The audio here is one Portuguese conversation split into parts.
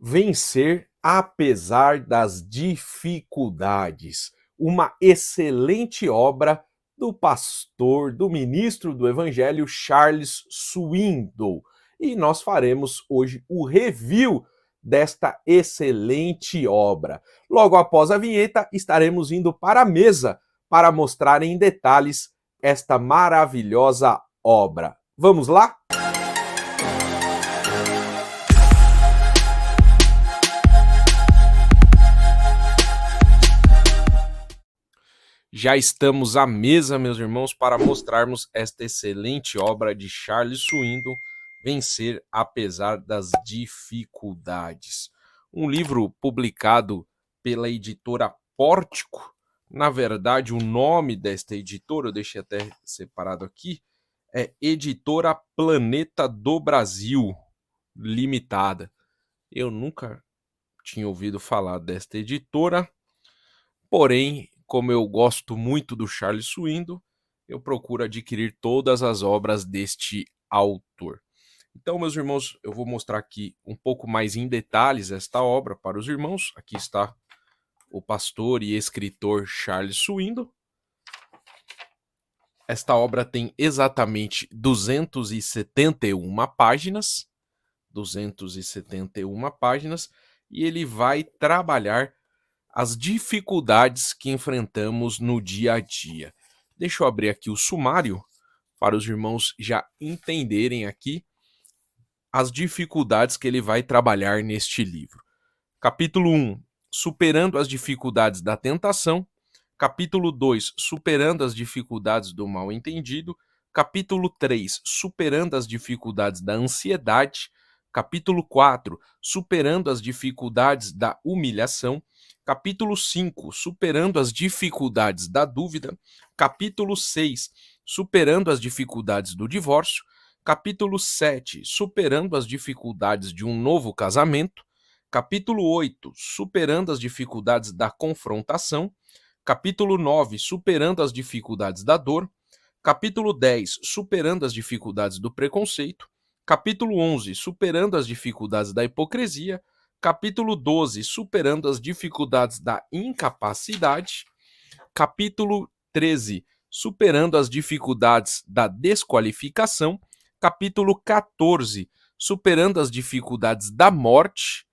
Vencer apesar das dificuldades. Uma excelente obra do pastor, do ministro do Evangelho, Charles Swindoll. E nós faremos hoje o review desta excelente obra. Logo após a vinheta, estaremos indo para a mesa para mostrar em detalhes esta maravilhosa obra. Vamos lá? Já estamos à mesa, meus irmãos, para mostrarmos esta excelente obra de Charles Swindoll, Vencer apesar das dificuldades. Um livro publicado pela editora Pórtico. Na verdade, o nome desta editora, eu deixei até separado aqui, é Editora Planeta do Brasil Limitada. Eu nunca tinha ouvido falar desta editora, porém, como eu gosto muito do Charles Swindoll, eu procuro adquirir todas as obras deste autor. Então, meus irmãos, eu vou mostrar aqui um pouco mais em detalhes esta obra para os irmãos. Aqui está o pastor e escritor Charles Swindoll. Esta obra tem exatamente 271 páginas. 271 páginas. E ele vai trabalhar as dificuldades que enfrentamos no dia a dia. Deixa eu abrir aqui o sumário para os irmãos já entenderem aqui as dificuldades que ele vai trabalhar neste livro. Capítulo 1, superando as dificuldades da tentação. Capítulo 2, superando as dificuldades do mal-entendido. Capítulo 3, superando as dificuldades da ansiedade. Capítulo 4, superando as dificuldades da humilhação. Capítulo 5, superando as dificuldades da dúvida. Capítulo 6, superando as dificuldades do divórcio. Capítulo 7, superando as dificuldades de um novo casamento. Capítulo 8, superando as dificuldades da confrontação. Capítulo 9, superando as dificuldades da dor. Capítulo 10, superando as dificuldades do preconceito. Capítulo 11, superando as dificuldades da hipocrisia. Capítulo 12, superando as dificuldades da incapacidade. Capítulo 13, superando as dificuldades da desqualificação. Capítulo 14, superando as dificuldades da morte.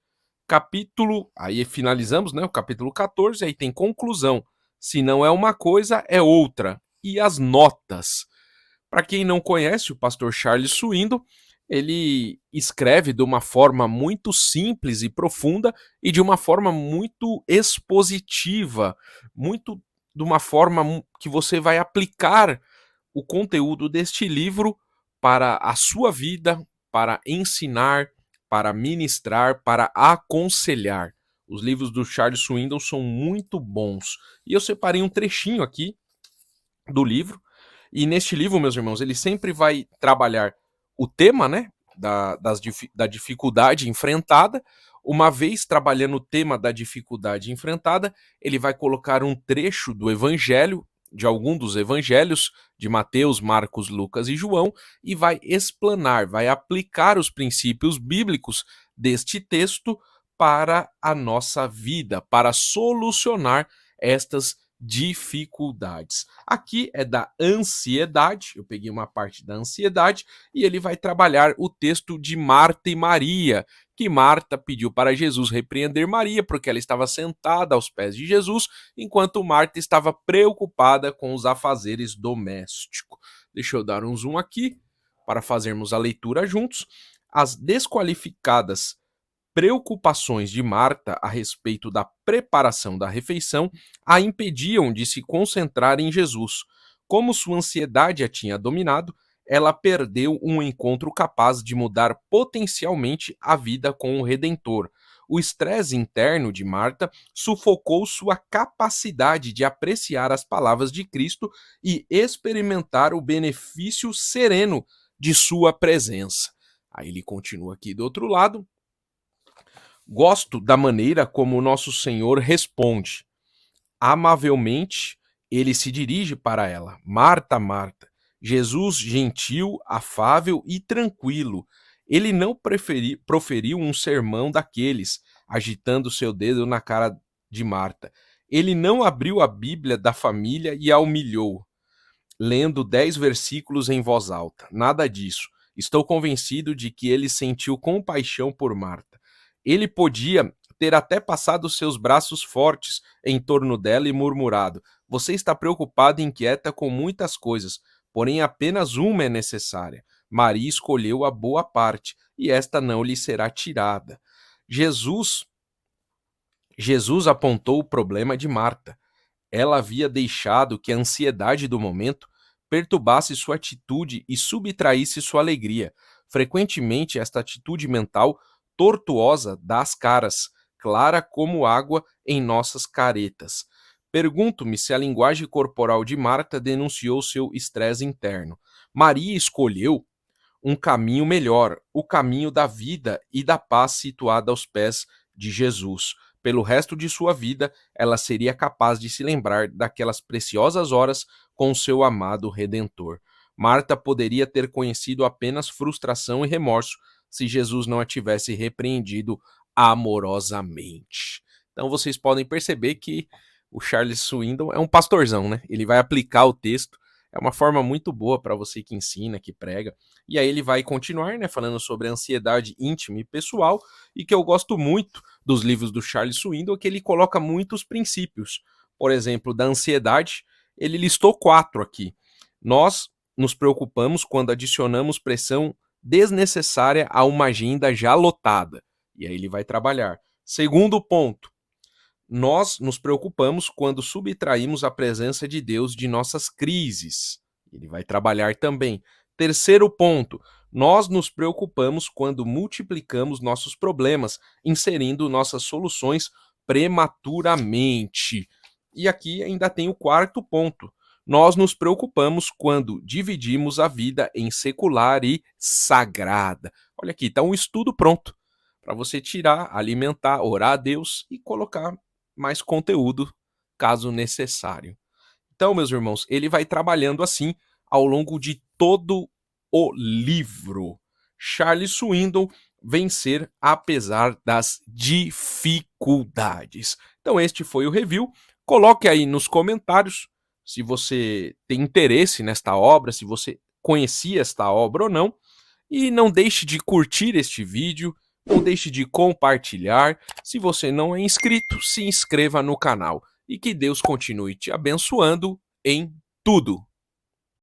Aí finalizamos, né, o capítulo 14, aí tem conclusão. Se não é uma coisa, é outra. E as notas. Para quem não conhece, o pastor Charles Swindoll, ele escreve de uma forma muito simples e profunda e de uma forma muito expositiva, muito de uma forma que você vai aplicar o conteúdo deste livro para a sua vida, para ensinar, para ministrar, para aconselhar. Os livros do Charles Swindoll são muito bons. E eu separei um trechinho aqui do livro. E neste livro, meus irmãos, ele sempre vai trabalhar o tema, né, da dificuldade enfrentada. Uma vez trabalhando o tema da dificuldade enfrentada, ele vai colocar um trecho do evangelho, de algum dos evangelhos, de Mateus, Marcos, Lucas e João, e vai explanar, vai aplicar os princípios bíblicos deste texto para a nossa vida, para solucionar estas dificuldades. Aqui é da ansiedade, eu peguei uma parte da ansiedade e ele vai trabalhar o texto de Marta e Maria, que Marta pediu para Jesus repreender Maria porque ela estava sentada aos pés de Jesus, enquanto Marta estava preocupada com os afazeres domésticos. Deixa eu dar um zoom aqui para fazermos a leitura juntos. As desqualificadas preocupações de Marta a respeito da preparação da refeição a impediam de se concentrar em Jesus. Como sua ansiedade a tinha dominado, ela perdeu um encontro capaz de mudar potencialmente a vida com o Redentor. O estresse interno de Marta sufocou sua capacidade de apreciar as palavras de Cristo e experimentar o benefício sereno de sua presença. Aí ele continua aqui do outro lado. Gosto da maneira como o nosso Senhor responde. Amavelmente, ele se dirige para ela. Marta, Marta. Jesus, gentil, afável e tranquilo. Ele não proferiu um sermão daqueles, agitando seu dedo na cara de Marta. Ele não abriu a Bíblia da família e a humilhou, lendo 10 versículos em voz alta. Nada disso. Estou convencido de que ele sentiu compaixão por Marta. Ele podia ter até passado seus braços fortes em torno dela e murmurado: Você está preocupada e inquieta com muitas coisas, porém apenas uma é necessária. Maria escolheu a boa parte, e esta não lhe será tirada. Jesus apontou o problema de Marta. Ela havia deixado que a ansiedade do momento perturbasse sua atitude e subtraísse sua alegria. Frequentemente, esta atitude mental tortuosa dá as caras, clara como água em nossas caretas. Pergunto-me se a linguagem corporal de Marta denunciou seu estresse interno. Maria escolheu um caminho melhor, o caminho da vida e da paz situada aos pés de Jesus. Pelo resto de sua vida, ela seria capaz de se lembrar daquelas preciosas horas com seu amado Redentor. Marta poderia ter conhecido apenas frustração e remorso se Jesus não a tivesse repreendido amorosamente. Então vocês podem perceber que o Charles Swindoll é um pastorzão, né? Ele vai aplicar o texto. É uma forma muito boa para você que ensina, que prega. E aí ele vai continuar, né, falando sobre a ansiedade íntima e pessoal, e que eu gosto muito dos livros do Charles Swindoll é que ele coloca muitos princípios. Por exemplo, da ansiedade, ele listou 4 aqui. Nós nos preocupamos quando adicionamos pressão desnecessária a uma agenda já lotada. E aí ele vai trabalhar. Segundo ponto, nós nos preocupamos quando subtraímos a presença de Deus de nossas crises. Ele vai trabalhar também. Terceiro ponto, nós nos preocupamos quando multiplicamos nossos problemas, inserindo nossas soluções prematuramente. E aqui ainda tem o quarto ponto. Nós nos preocupamos quando dividimos a vida em secular e sagrada. Olha aqui, está um estudo pronto para você tirar, alimentar, orar a Deus e colocar mais conteúdo, caso necessário. Então, meus irmãos, ele vai trabalhando assim ao longo de todo o livro. Charles Swindoll, vencer apesar das dificuldades. Então, este foi o review. Coloque aí nos comentários se você tem interesse nesta obra, se você conhecia esta obra ou não. E não deixe de curtir este vídeo, não deixe de compartilhar. Se você não é inscrito, se inscreva no canal. E que Deus continue te abençoando em tudo.